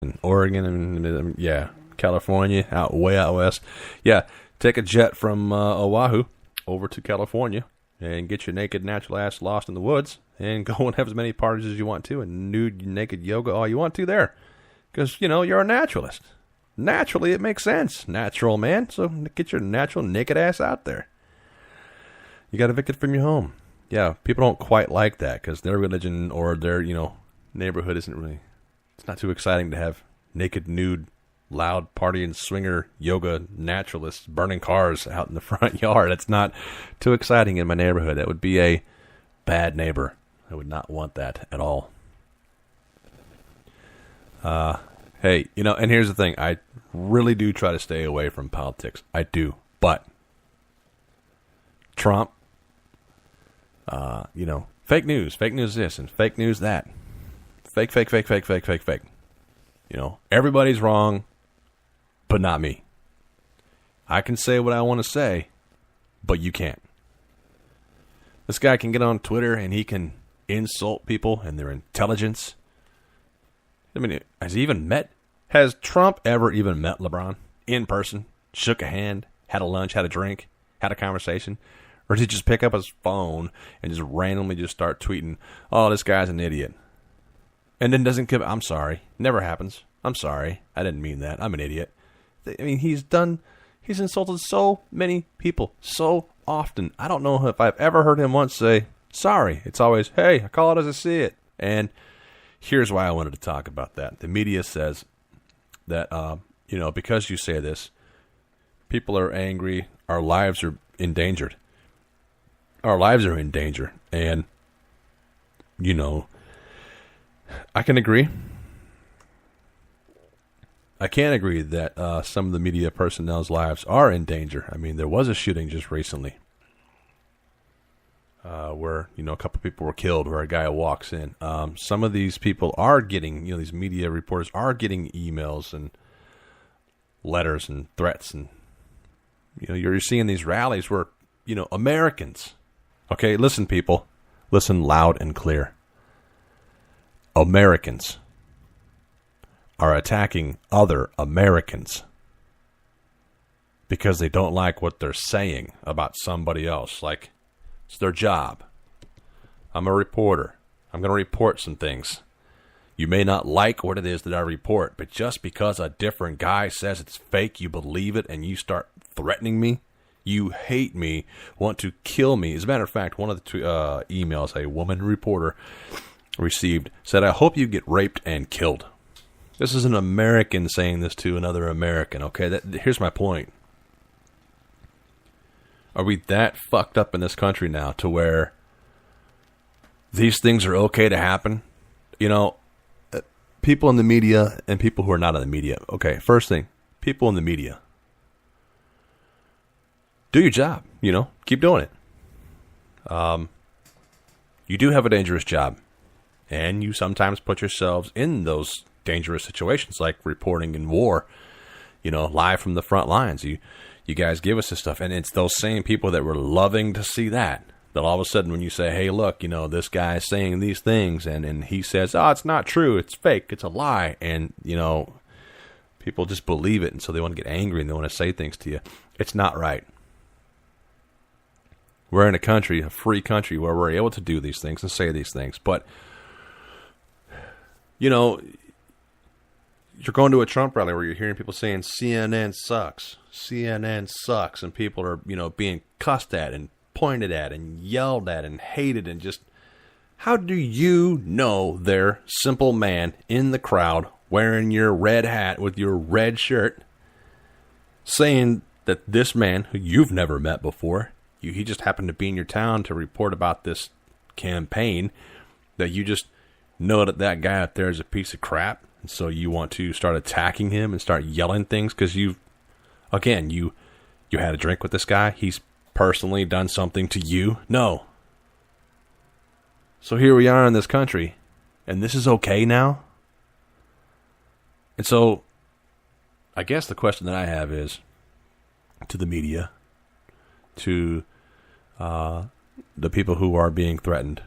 and Oregon and yeah, California, way out west. Yeah, take a jet from Oahu over to California and get your naked natural ass lost in the woods and go and have as many parties as you want to and nude naked yoga all you want to there. Because, you're a naturalist. Naturally, it makes sense. Natural, man. So get your natural naked ass out there. You got evicted from your home. Yeah, people don't quite like that because their religion or their, neighborhood isn't really, it's not too exciting to have naked, nude, loud party and swinger yoga naturalists burning cars out in the front yard. It's not too exciting in my neighborhood. That would be a bad neighbor. I would not want that at all. Hey, and here's the thing. I really do try to stay away from politics. I do. But Trump, fake news this and fake news that. Fake. Everybody's wrong, but not me. I can say what I want to say, but you can't. This guy can get on Twitter and he can insult people and their intelligence. I mean, has Trump ever even met LeBron in person? Shook a hand, had a lunch, had a drink, had a conversation? Or did he just pick up his phone and just randomly just start tweeting, oh, this guy's an idiot? And then doesn't give, I'm sorry. Never happens. I'm sorry. I didn't mean that. I'm an idiot. I mean, he's insulted so many people so often. I don't know if I've ever heard him once say, sorry. It's always, hey, I call it as I see it. And here's why I wanted to talk about that. The media says that, because you say this, people are angry. Our lives are endangered. Our lives are in danger. And, I can agree. I can agree that some of the media personnel's lives are in danger. I mean, there was a shooting just recently where, a couple people were killed, where a guy walks in. Some of these people are getting, these media reporters are getting emails and letters and threats. And, you're seeing these rallies where, Americans. Okay, listen, people. Listen loud and clear. Americans are attacking other Americans because they don't like what they're saying about somebody else. Like, it's their job. I'm a reporter. I'm going to report some things. You may not like what it is that I report, but just because a different guy says it's fake, you believe it, and you start threatening me. You hate me, want to kill me. As a matter of fact, one of the emails a woman reporter received said, I hope you get raped and killed. This is an American saying this to another American, okay? Here's my point. Are we that fucked up in this country now to where these things are okay to happen? People in the media and people who are not in the media. Okay, first thing, people in the media. Do your job, keep doing it. You do have a dangerous job. And you sometimes put yourselves in those dangerous situations, like reporting in war, live from the front lines. You guys give us this stuff, and it's those same people that were loving to see that all of a sudden when you say, hey, look, this guy is saying these things, and he says, oh, it's not true, it's fake, it's a lie, and, people just believe it, and so they want to get angry, and they want to say things to you. It's not right. We're in a free country, where we're able to do these things and say these things, but you're going to a Trump rally where you're hearing people saying CNN sucks, and people are, being cussed at and pointed at and yelled at and hated, and just, how do you know they're simple man in the crowd wearing your red hat with your red shirt saying that this man, who you've never met before, he just happened to be in your town to report about this campaign, that you just know that guy out there is a piece of crap, and so you want to start attacking him and start yelling things because you had a drink with this guy, he's personally done something to you? No. So here we are in this country, and this is okay now? And so I guess the question that I have is to the media, to the people who are being threatened,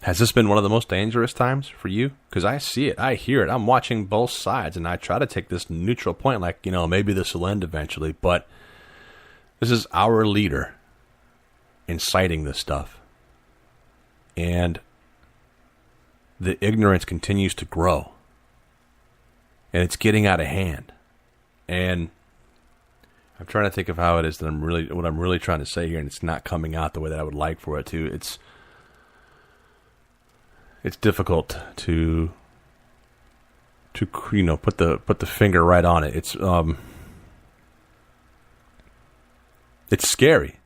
Has this been one of the most dangerous times for you? Because I see it. I hear it. I'm watching both sides, and I try to take this neutral point, like, maybe this will end eventually. But this is our leader inciting this stuff. And the ignorance continues to grow. And it's getting out of hand. And I'm trying to think of how it is that what I'm really trying to say here, and it's not coming out the way that I would like for it to. It's difficult to put the finger right on it. It's scary.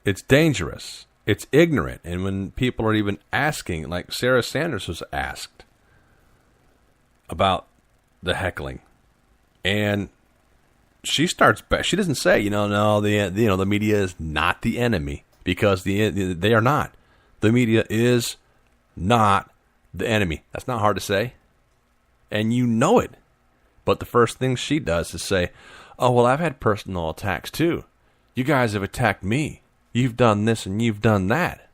It's dangerous. It's ignorant. And when people are even asking, like Sarah Sanders was asked about the heckling, and she doesn't say, no, the media is not the enemy, because they are not. The media is not the enemy. That's not hard to say. And you know it. But the first thing she does is say, oh, well, I've had personal attacks too. You guys have attacked me. You've done this and you've done that.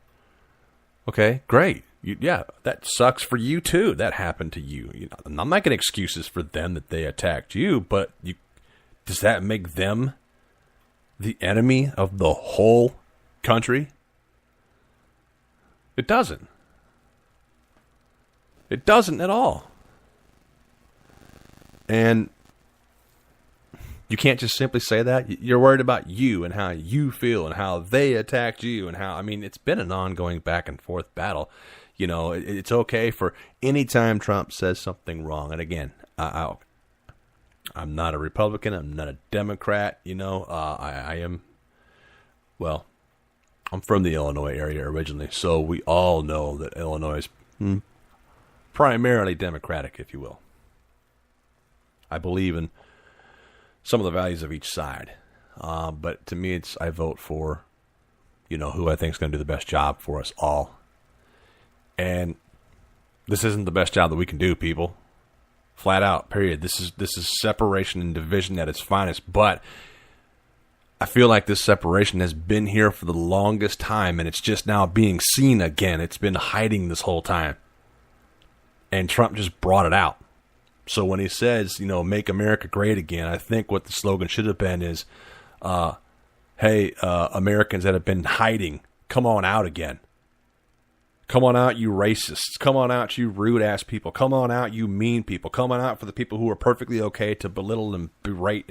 Okay, great. Yeah, that sucks for you too. That happened to you. I'm not making excuses for them that they attacked you, but does that make them the enemy of the whole country? It doesn't. It doesn't at all. And you can't just simply say that. You're worried about you and how you feel and how they attacked you and how, it's been an ongoing back and forth battle. It's okay for any time Trump says something wrong. And again, I'm not a Republican. I'm not a Democrat. I am, well, I'm from the Illinois area originally, so we all know that Illinois is primarily Democratic, if you will. I believe in some of the values of each side, but to me, I vote for, who I think is going to do the best job for us all. And this isn't the best job that we can do, people. Flat out, period. This is separation and division at its finest, but I feel like this separation has been here for the longest time, and it's just now being seen again. It's been hiding this whole time. And Trump just brought it out. So when he says, make America great again, I think what the slogan should have been is, hey, Americans that have been hiding, come on out again. Come on out, you racists. Come on out, you rude-ass people. Come on out, you mean people. Come on out for the people who are perfectly okay to belittle and berate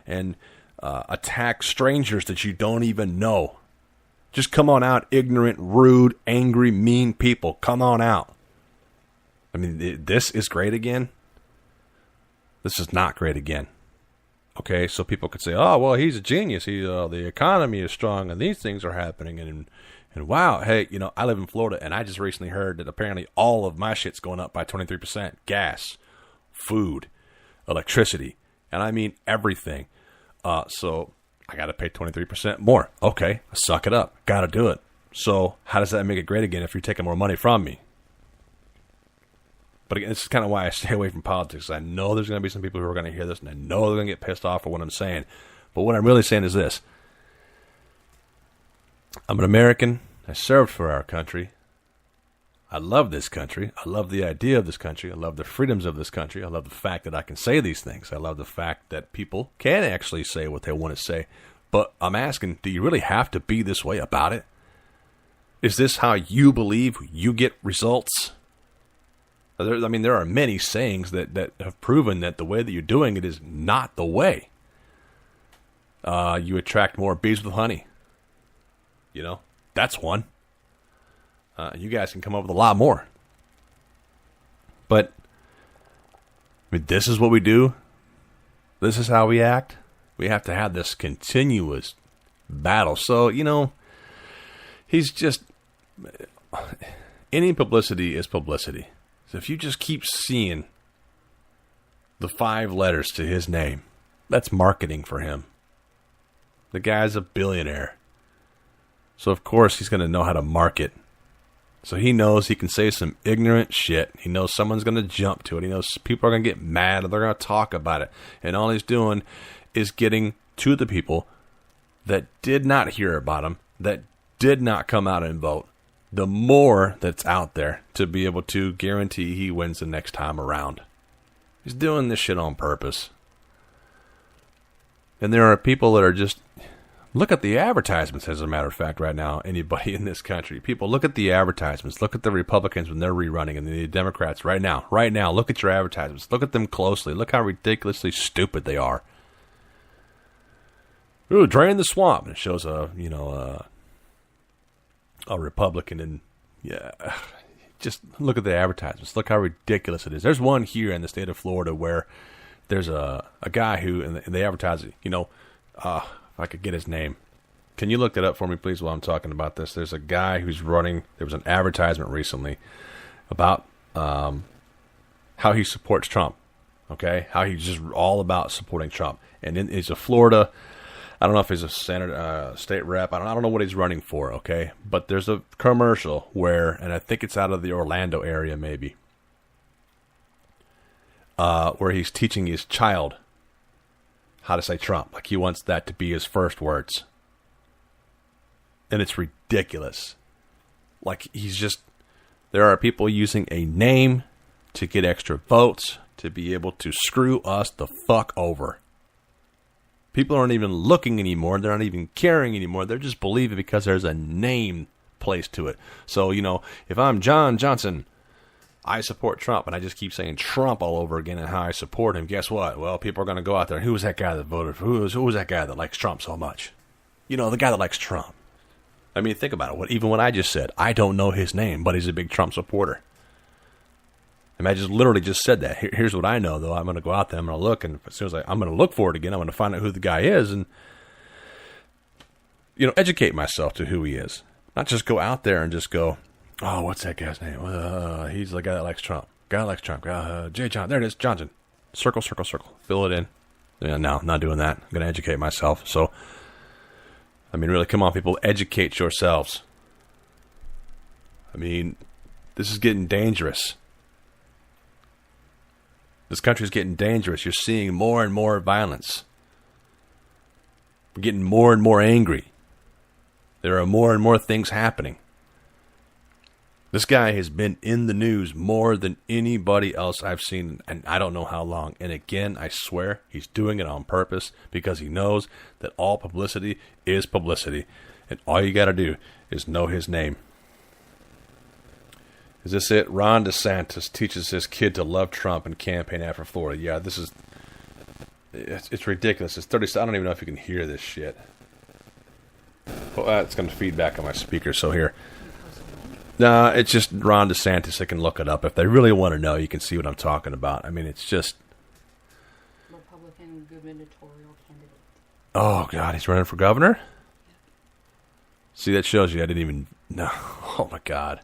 and attack strangers that you don't even know. Just come on out, ignorant, rude, angry, mean people. Come on out. This is great again. This is not great again. Okay, so people could say, oh, well, he's a genius. The economy is strong and these things are happening. And wow, hey, I live in Florida, and I just recently heard that apparently all of my shit's going up by 23%. Gas, food, electricity, and everything. So I got to pay 23% more. Okay, suck it up. Got to do it. So how does that make it great again if you're taking more money from me? But again, this is kind of why I stay away from politics. I know there's going to be some people who are going to hear this, and I know they're going to get pissed off for what I'm saying. But what I'm really saying is this. I'm an American. I served for our country. I love this country. I love the idea of this country. I love the freedoms of this country. I love the fact that I can say these things. I love the fact that people can actually say what they want to say. But I'm asking, do you really have to be this way about it? Is this how you believe you get results? There are many sayings that have proven that the way that you're doing it is not the way. You attract more bees with honey. That's one. You guys can come up with a lot more. But this is what we do. This is how we act. We have to have this continuous battle. So, he's just... Any publicity is publicity. So if you just keep seeing the 5 letters to his name, that's marketing for him. The guy's a billionaire. So of course he's going to know how to market. So he knows he can say some ignorant shit. He knows someone's going to jump to it. He knows people are going to get mad and they're going to talk about it. And all he's doing is getting to the people that did not hear about him, that did not come out and vote, the more that's out there to be able to guarantee he wins the next time around. He's doing this shit on purpose. And there are people that are just... Look at the advertisements, as a matter of fact, right now. Anybody in this country. People, look at the advertisements. Look at the Republicans when they're rerunning and the Democrats right now. Right now, look at your advertisements. Look at them closely. Look how ridiculously stupid they are. Ooh, drain the swamp. And it shows a Republican, and yeah, just look at the advertisements. Look how ridiculous it is. There's one here in the state of Florida where there's a guy who, and they advertise it, if I could get his name. Can you look that up for me, please, while I'm talking about this? There's a guy who's running, there was an advertisement recently about how he supports Trump, okay? How he's just all about supporting Trump. And he's a Florida, I don't know if he's a senator, state rep. I don't know what he's running for, okay? But there's a commercial where, and I think it's out of the Orlando area maybe, where he's teaching his child how to say Trump. Like he wants that to be his first words. And it's ridiculous. Like there are people using a name to get extra votes, to be able to screw us the fuck over. People aren't even looking anymore. They're not even caring anymore. They're just believing because there's a name placed to it. So, if I'm John Johnson, I support Trump, and I just keep saying Trump all over again and how I support him. Guess what? Well, people are going to go out there. Who was that guy that voted for? Who was that guy that likes Trump so much? The guy that likes Trump. I mean, think about it. Even what I just said, I don't know his name, but he's a big Trump supporter. I just literally just said that. Here's what I know, though. I'm going to go out there, I'm going to look, and as soon as I'm going to look for it again, I'm going to find out who the guy is and, educate myself to who he is. Not just go out there and just go, oh, what's that guy's name? He's the guy that likes Trump. Guy that likes Trump. Jay John. There it is. Johnson. Circle, circle, circle. Fill it in. Yeah, no, not doing that. I'm going to educate myself. So, really, come on, people. Educate yourselves. This is getting dangerous. This country is getting dangerous. You're seeing more and more violence. We're getting more and more angry. There are more and more things happening. This guy has been in the news more than anybody else I've seen, and I don't know how long. And again, I swear, he's doing it on purpose because he knows that all publicity is publicity. And all you got to do is know his name. Is this it? Ron DeSantis teaches his kid to love Trump and campaign after Florida. Yeah, it's ridiculous. It's 30. I don't even know if you can hear this shit. Well, it's going to feed back on my speaker, so here. Nah, it's just Ron DeSantis. They can look it up. If they really want to know, you can see what I'm talking about. It's just... Republican gubernatorial candidate. Oh, God, he's running for governor? See, that shows you I didn't even... No. Oh, my God.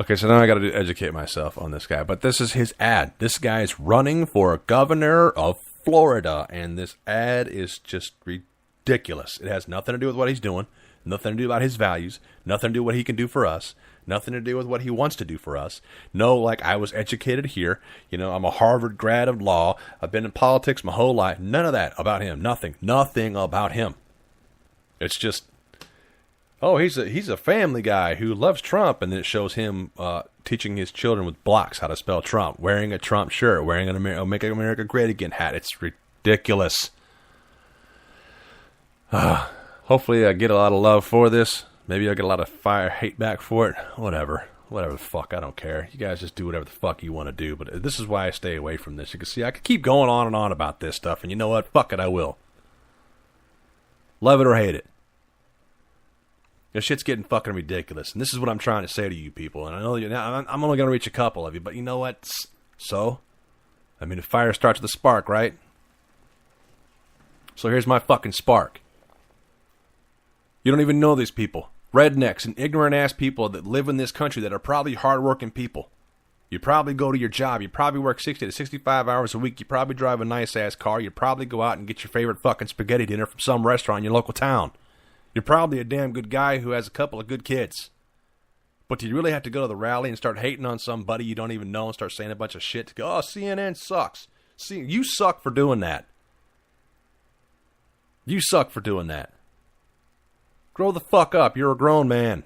Okay, so now I got to educate myself on this guy. But this is his ad. This guy is running for governor of Florida, and this ad is just ridiculous. It has nothing to do with what he's doing, nothing to do about his values, nothing to do with what he can do for us, nothing to do with what he wants to do for us. No, I was educated here. I'm a Harvard grad of law. I've been in politics my whole life. None of that about him. Nothing about him. It's just... Oh, he's a family guy who loves Trump, and then it shows him teaching his children with blocks how to spell Trump, wearing a Trump shirt, wearing an Make America Great Again hat. It's ridiculous. Hopefully I get a lot of love for this. Maybe I'll get a lot of hate back for it. Whatever the fuck, I don't care. You guys just do whatever the fuck you want to do, but this is why I stay away from this. You can see I could keep going on and on about this stuff, and you know what? Fuck it, I will. Love it or hate it. This shit's getting fucking ridiculous, and this is what I'm trying to say to you people. And I know I'm only going to reach a couple of you, but you know what? So, the fire starts with a spark, right? So here's my fucking spark. You don't even know these people. Rednecks and ignorant-ass people that live in this country that are probably hard-working people. You probably go to your job. You probably work 60 to 65 hours a week. You probably drive a nice-ass car. You probably go out and get your favorite fucking spaghetti dinner from some restaurant in your local town. You're probably a damn good guy who has a couple of good kids. But do you really have to go to the rally and start hating on somebody you don't even know and start saying a bunch of shit to go, oh, CNN sucks. See, you suck for doing that. You suck for doing that. Grow the fuck up. You're a grown man.